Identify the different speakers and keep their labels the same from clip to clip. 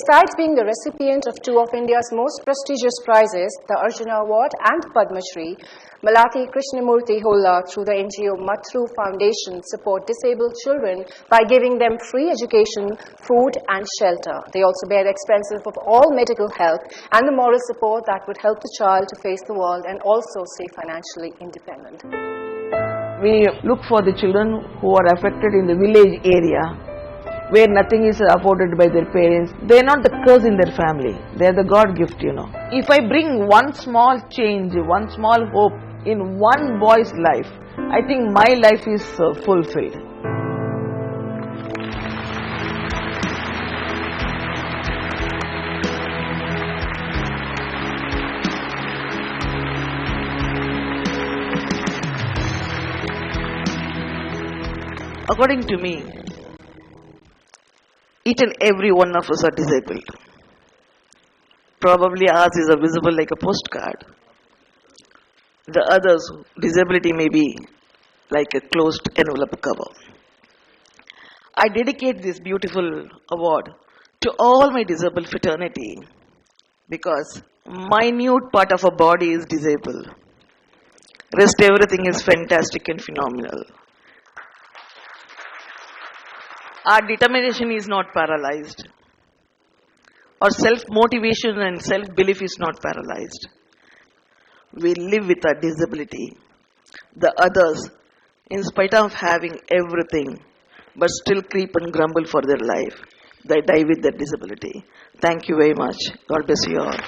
Speaker 1: besides being the recipient of two of India's most prestigious prizes, the Arjuna Award and Padma Shri, Malathi Krishnamurthy Holla, through the NGO Matru Foundation, support disabled children by giving them free education, food and shelter. They also bear the expenses of all medical help and the moral support that would help the child to face the world and also stay financially independent.
Speaker 2: We look for the children who are affected in the village area, where nothing is afforded by their parents. They are not the curse in their family. They are the God gift, If I bring one small change, one small hope in one boy's life, I think my life is fulfilled. According to me, each and every one of us are disabled. Probably ours is visible like a postcard. The others, disability may be like a closed envelope cover. I dedicate this beautiful award to all my disabled fraternity because minute part of a body is disabled. Rest everything is fantastic and phenomenal. Our determination is not paralyzed. Our self-motivation and self-belief is not paralyzed. We live with our disability. The others, in spite of having everything, but still creep and grumble for their life, they die with their disability. Thank you very much. God bless you all.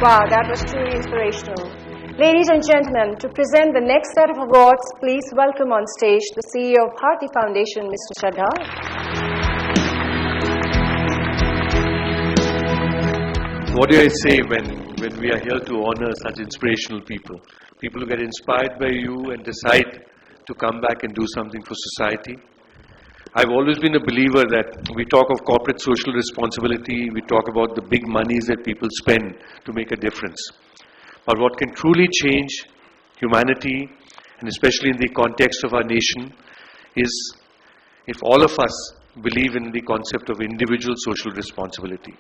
Speaker 1: Wow, that was truly inspirational. Ladies and gentlemen, to present the next set of awards, please welcome on stage the CEO of Bharti Foundation, Mr. Shraddha.
Speaker 3: What do I say when we are here to honor such inspirational people? People who get inspired by you and decide to come back and do something for society. I've always been a believer that we talk of corporate social responsibility, we talk about the big monies that people spend to make a difference. But what can truly change humanity, and especially in the context of our nation, is if all of us believe in the concept of individual social responsibility.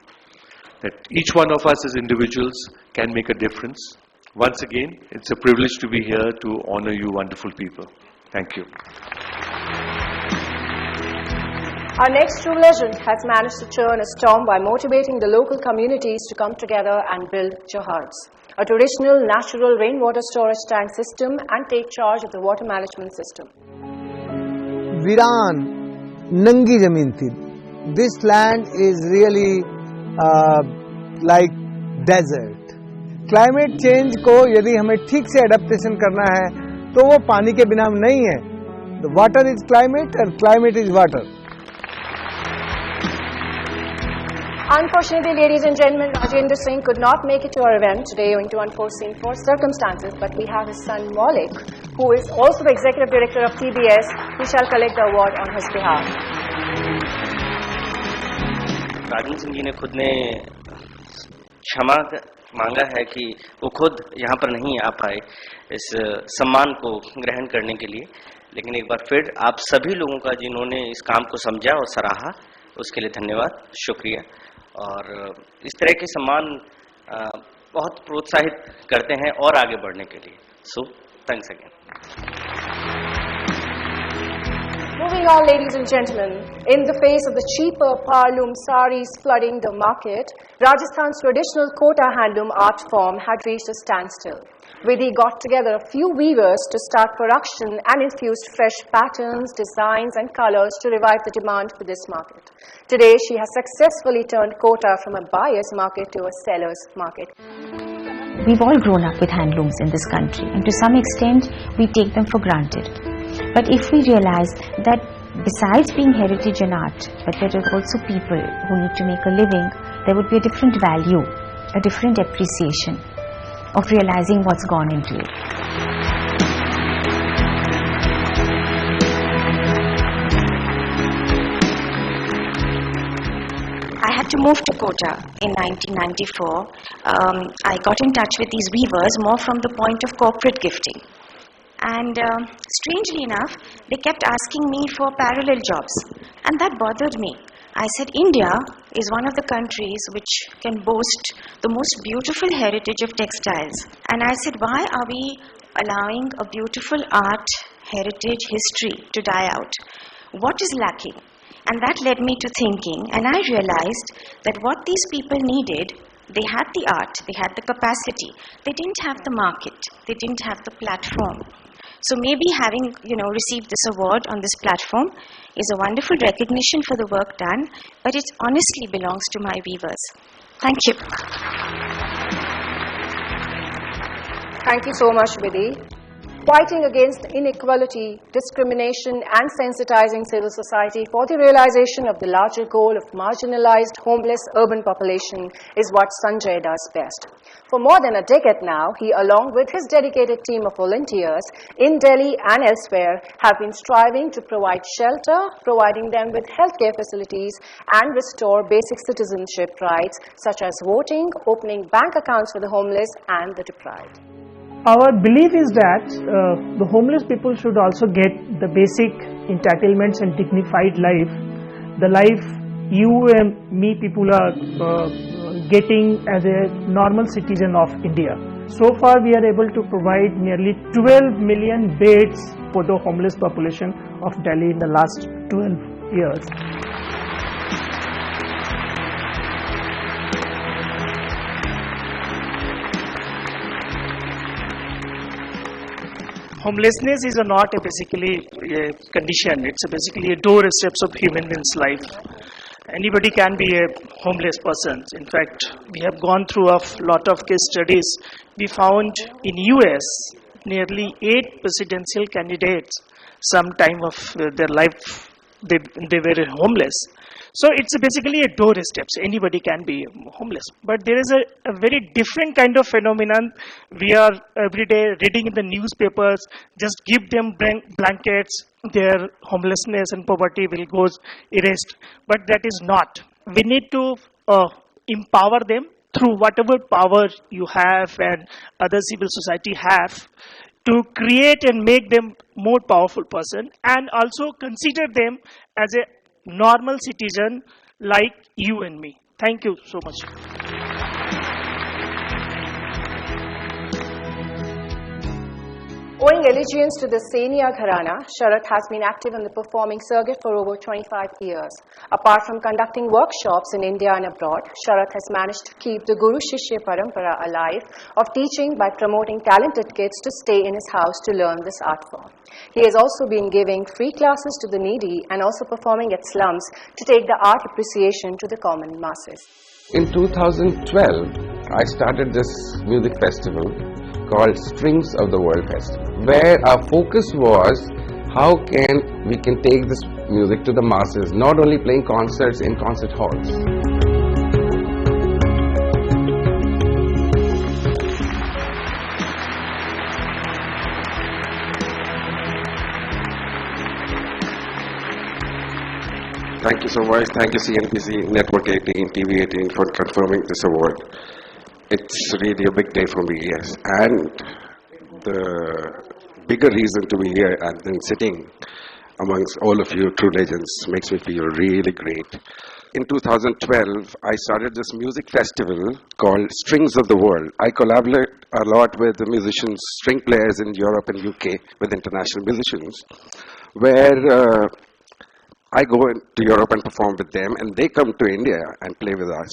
Speaker 3: That each one of us as individuals can make a difference. Once again, it's a privilege to be here to honor you wonderful people. Thank you.
Speaker 1: Our next true legend has managed to turn a storm by motivating the local communities to come together and build jahards, a traditional natural rainwater storage tank system, and take charge of the water management system.
Speaker 4: Viran, Nangi Zameen thi. This land is really like desert. Climate change को यदि हमें ठीक से adaptation करना है, तो वो पानी के बिना नहीं है. The water is climate and climate is water.
Speaker 1: Unfortunately, ladies and gentlemen, Rajendra Singh could not make it to our event today owing to unforeseen circumstances, but we have his son Maulik, who is also the Executive Director of TBS, who shall collect the award on his behalf.
Speaker 5: Rajendra Singh ji ने खुद ने क्षमा मांगा है कि वो खुद यहाँ पर नहीं आ पाए इस सम्मान को ग्रहण करने के लिए, लेकिन एक बार फिर आप सभी लोगों का जिन्होंने इस काम को समझा और सराहा, उसके लिए धन्यवाद, शुक्रिया। और इस तरह के सम्मान बहुत प्रोत्साहित करते हैं और आगे बढ़ने के लिए। So thanks again.
Speaker 1: Moving on, ladies and gentlemen, in the face of the cheaper Parloom saris flooding the market, Rajasthan's traditional Kota handloom art form had reached a standstill. Vidhi got together a few weavers to start production and infused fresh patterns, designs and colors to revive the demand for this market. Today, she has successfully turned Kota from a buyer's market to a seller's market.
Speaker 6: We've all grown up with handlooms in this country, and to some extent, we take them for granted. But if we realize that besides being heritage and art, but there are also people who need to make a living, there would be a different value, a different appreciation of realizing what's gone into it. I had to move to Kota in 1994. I got in touch with these weavers more from the point of corporate gifting. And strangely enough, they kept asking me for parallel jobs, and that bothered me I said, India is one of the countries which can boast the most beautiful heritage of textiles. And I said, why are we allowing a beautiful art, heritage, history to die out? What is lacking? And that led me to thinking, and I realized that what these people needed, they had the art, they had the capacity, they didn't have the market, they didn't have the platform. So maybe having, received this award on this platform is a wonderful recognition for the work done, but it honestly belongs to my weavers. Thank you.
Speaker 1: Thank you so much, Vidhi. Fighting against inequality, discrimination and sensitizing civil society for the realization of the larger goal of marginalized, homeless urban population is what Sanjay does best. For more than a decade now, he, along with his dedicated team of volunteers in Delhi and elsewhere, have been striving to provide shelter, providing them with healthcare facilities and restore basic citizenship rights such as voting, opening bank accounts for the homeless and the deprived.
Speaker 7: Our belief is that the homeless people should also get the basic entitlements and dignified life, the life you and me people are getting as a normal citizen of India. So far we are able to provide nearly 12 million beds for the homeless population of Delhi in the last 12 years. Homelessness is not basically a condition, it's basically a doorsteps of human being's life. Anybody can be a homeless person. In fact, we have gone through a lot of case studies. We found in US nearly 8 presidential candidates some time of their life they were homeless. So it's basically a doorstep. Anybody can be homeless. But there is a very different kind of phenomenon. We are every day reading in the newspapers, just give them blankets, their homelessness and poverty will go erased. But that is not. We need to empower them through whatever power you have and other civil society have, to create and make them more powerful person, and also consider them as a normal citizen like you and me. Thank you so much.
Speaker 1: Owing allegiance to the Senia Gharana, Sharath has been active in the performing circuit for over 25 years. Apart from conducting workshops in India and abroad, Sharath has managed to keep the Guru Shishya Parampara alive of teaching by promoting talented kids to stay in his house to learn this art form. He has also been giving free classes to the needy and also performing at slums to take the art appreciation to the common masses.
Speaker 8: In 2012, I started this music festival called Strings of the World Festival, where our focus was how we can take this music to the masses, not only playing concerts in concert halls. Thank you so much. Thank you CNBC, Network 18, TV18 for confirming this award. It's really a big day for me, yes. And the bigger reason to be here and then sitting amongst all of you true legends makes me feel really great. In 2012, I started this music festival called Strings of the World. I collaborate a lot with the musicians, string players in Europe and UK, with international musicians, where I go to Europe and perform with them, and they come to India and play with us.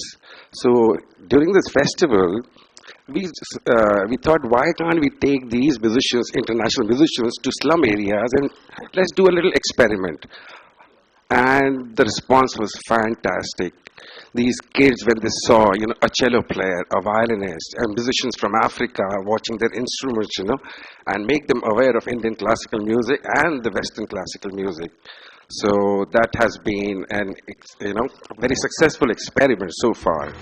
Speaker 8: So during this festival, we thought, why can't we take these musicians, international musicians, to slum areas and let's do a little experiment. And the response was fantastic. These kids, when they saw, a cello player, a violinist, and musicians from Africa watching their instruments, and make them aware of Indian classical music and the Western classical music. So that has been a very successful experiment so far.